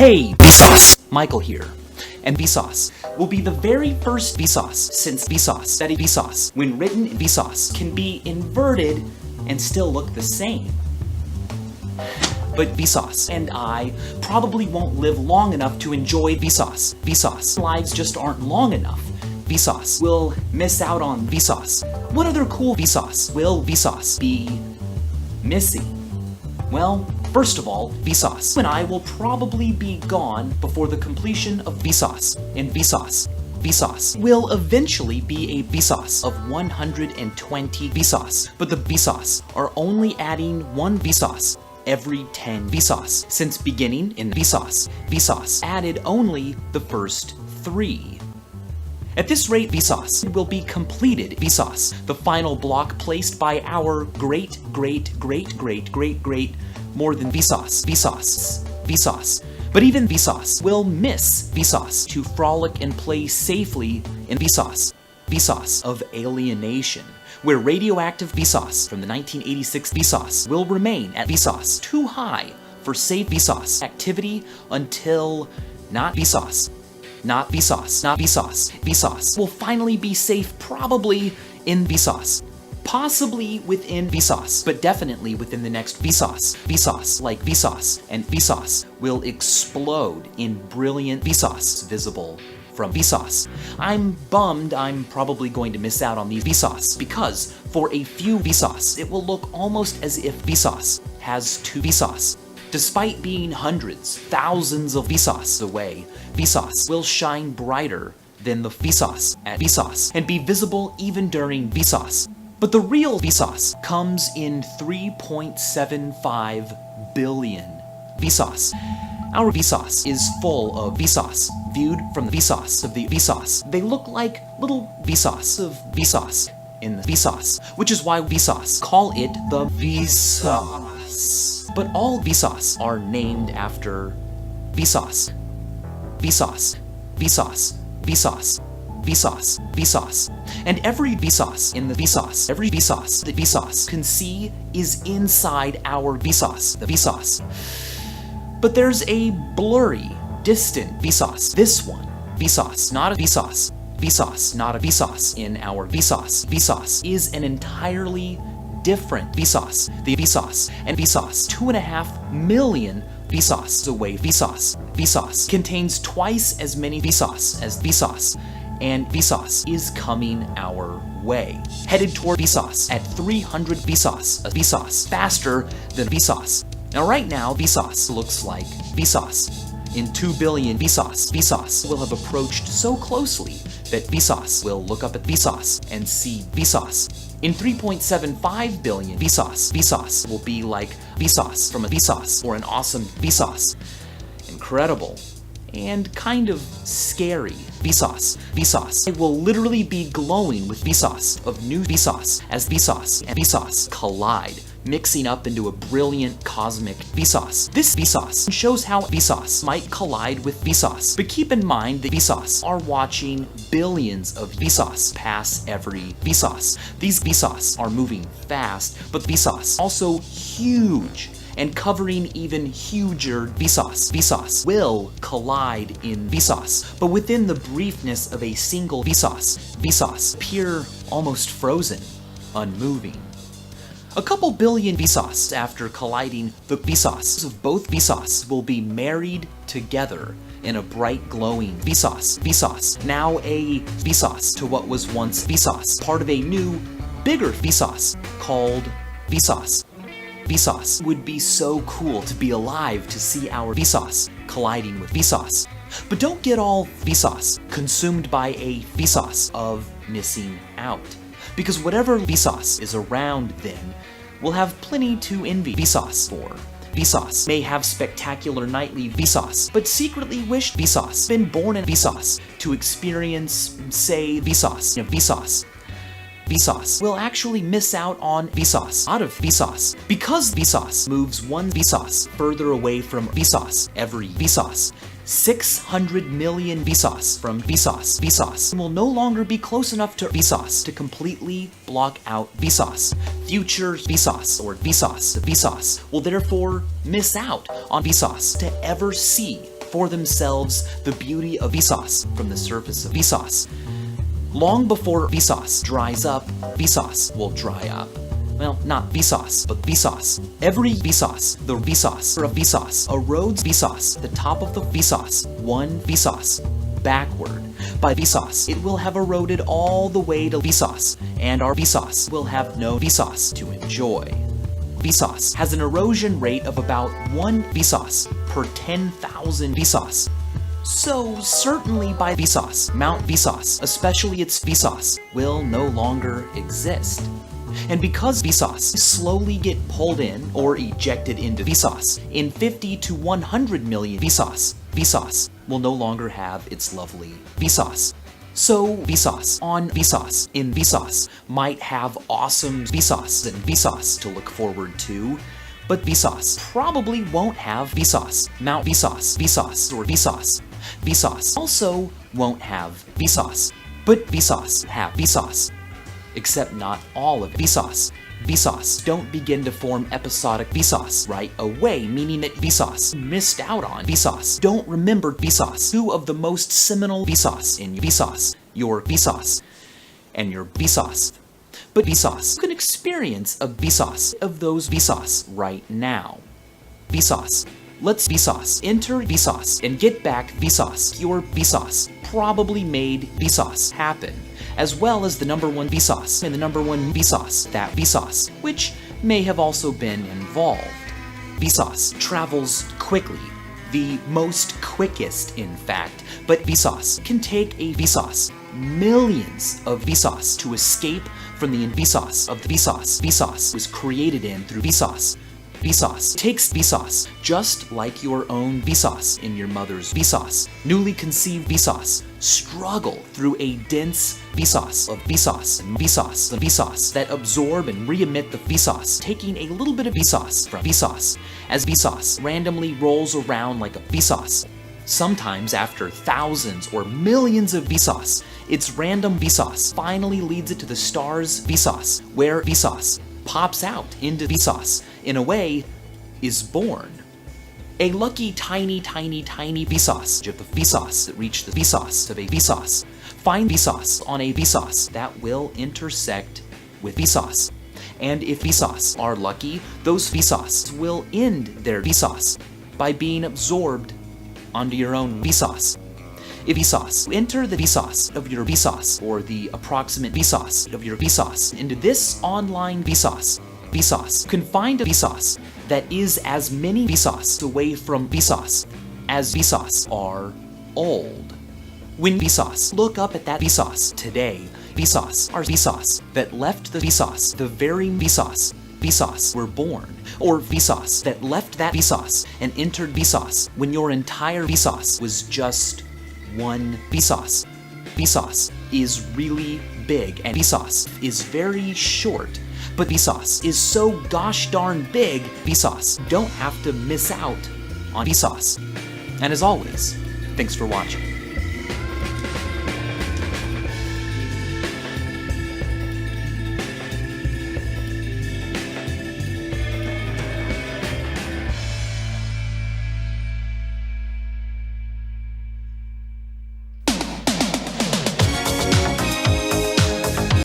Hey, vsauce! Michael here. And vsauce will be the very first vsauce since vsauce that a vsauce, when written in vsauce, can be inverted and still look the same. But vsauce and I probably won't live long enough to enjoy vsauce. Vsauce lives just aren't long enough. Vsauce will miss out on vsauce. What other cool vsauce will vsauce be missing? Well, first of all, vsauce and I will probably be gone before the completion of vsauce. And vsauce will eventually be a vsauce of 120 vsauce. But the vsauce are only adding one vsauce every 10 vsauce. Since beginning in vsauce added only the first 3. At this rate, vsauce will be completed vsauce, the final block placed by our great more than vsauce. But even vsauce will miss vsauce to frolic and play safely in vsauce of alienation, where radioactive vsauce from the 1986 vsauce will remain at vsauce too high for safe vsauce activity until vsauce will finally be safe, probably in vsauce. Possibly within vsauce, but definitely within the next vsauce. Vsauce, like vsauce, and vsauce will explode in brilliant vsauce visible from vsauce. I'm bummed I'm probably going to miss out on these vsauce, because for a few vsauce, it will look almost as if vsauce has 2 vsauce. Despite being hundreds, thousands of vsauce away, vsauce will shine brighter than the vsauce at vsauce and be visible even during vsauce. But the real vsauce comes in 3.75 billion vsauce. Our vsauce is full of vsauce. Viewed from the vsauce of the vsauce, they look like little vsauce of vsauce in the vsauce, which is why vsauce call it the vsauce. But all vsauce are named after vsauce. Vsauce. And every vsauce in the vsauce, every vsauce that vsauce can see is inside our vsauce, the vsauce. But there's a blurry, distant vsauce. This one, vsauce, not a vsauce. Vsauce, not a vsauce in our vsauce. Vsauce is an entirely different vsauce. The vsauce and vsauce, 2.5 million vsauce away. Vsauce contains twice as many vsauce as vsauce, and vsauce is coming our way, headed toward vsauce at 300 vsauce, a vsauce faster than vsauce. Now right now, vsauce looks like vsauce. In 2 billion vsauce will have approached so closely that vsauce will look up at vsauce and see vsauce. In 3.75 billion vsauce will be like vsauce from a vsauce or an awesome vsauce. Incredible and kind of scary vsauce. It will literally be glowing with vsauce of new vsauce as vsauce and vsauce collide, mixing up into a brilliant cosmic vsauce. This vsauce shows how vsauce might collide with vsauce, but keep in mind that vsauce are watching billions of vsauce pass every vsauce. These vsauce are moving fast, but vsauce also huge and covering even huger vsauce. Vsauce will collide in vsauce, but within the briefness of a single vsauce appear almost frozen, unmoving. A couple billion vsauce after colliding, the vsauce of both vsauce will be married together in a bright glowing vsauce. Now a vsauce to what was once vsauce, part of a new, bigger vsauce called vsauce. Vsauce would be so cool to be alive to see our vsauce colliding with vsauce. But don't get all vsauce consumed by a vsauce of missing out. Because whatever vsauce is around then will have plenty to envy vsauce for. Vsauce may have spectacular nightly vsauce, but secretly wished vsauce been born in vsauce to experience, say, vsauce. Vsauce will actually miss out on vsauce out of vsauce, because vsauce moves one vsauce further away from vsauce every vsauce. 600 million vsauce from vsauce will no longer be close enough to vsauce to completely block out vsauce. Future vsauce, or vsauce will therefore miss out on vsauce to ever see for themselves the beauty of vsauce from the surface of vsauce. Long before vsauce dries up, vsauce will dry up. Well, not vsauce, but vsauce. Every vsauce, the vsauce of vsauce, erodes vsauce, the top of the vsauce, one vsauce, backward. By vsauce, it will have eroded all the way to vsauce, and our vsauce will have no vsauce to enjoy. Vsauce has an erosion rate of about 1 vsauce per 10,000 vsauce. So certainly by vsauce, Mount Vsauce, especially its vsauce, will no longer exist. And because vsauce slowly get pulled in or ejected into vsauce, in 50 to 100 million vsauce will no longer have its lovely vsauce. So vsauce on vsauce in vsauce might have awesome vsauce and vsauce to look forward to, but vsauce probably won't have vsauce, Mount Vsauce, vsauce, or vsauce. Vsauce also won't have vsauce, but vsauce have vsauce. Except not all of vsauce. Vsauce don't begin to form episodic vsauce right away, meaning that vsauce missed out on vsauce. Don't remember vsauce. Two of the most seminal vsauce in vsauce, your vsauce and your vsauce. But vsauce can experience a vsauce of those vsauce right now. Vsauce. Let's vsauce. Enter vsauce and get back vsauce. Your vsauce probably made vsauce happen, as well as the number one vsauce and the number one vsauce, that vsauce, which may have also been involved. Vsauce travels quickly, the most quickest in fact, but vsauce can take a vsauce, millions of vsauce, to escape from the vsauce of the vsauce. Vsauce was created in through vsauce. Vsauce takes vsauce, just like your own vsauce in your mother's vsauce. Newly conceived vsauce struggle through a dense vsauce of vsauce and vsauce that absorb and re-emit the vsauce, taking a little bit of vsauce from vsauce, as vsauce randomly rolls around like a vsauce. Sometimes after thousands or millions of vsauce, its random vsauce finally leads it to the star's vsauce, where vsauce pops out into vsauce, in a way, is born. A lucky tiny vsauce of the vsauce that reached the vsauce of a vsauce find vsauce on a vsauce that will intersect with vsauce. And if vsauce are lucky, those vsauce will end their vsauce by being absorbed onto your own vsauce. If vsauce enter the vsauce of your vsauce, or the approximate vsauce of your vsauce, into this online vsauce can find a vsauce that is as many vsauce away from vsauce as vsauce are old. When vsauce look up at that vsauce today, vsauce are vsauce that left the vsauce the very vsauce were born, or vsauce that left that vsauce and entered vsauce when your entire vsauce was just one vsauce. Vsauce is really big and vsauce is very short, but vsauce is so gosh darn big, vsauce don't have to miss out on vsauce. And as always, thanks for watching.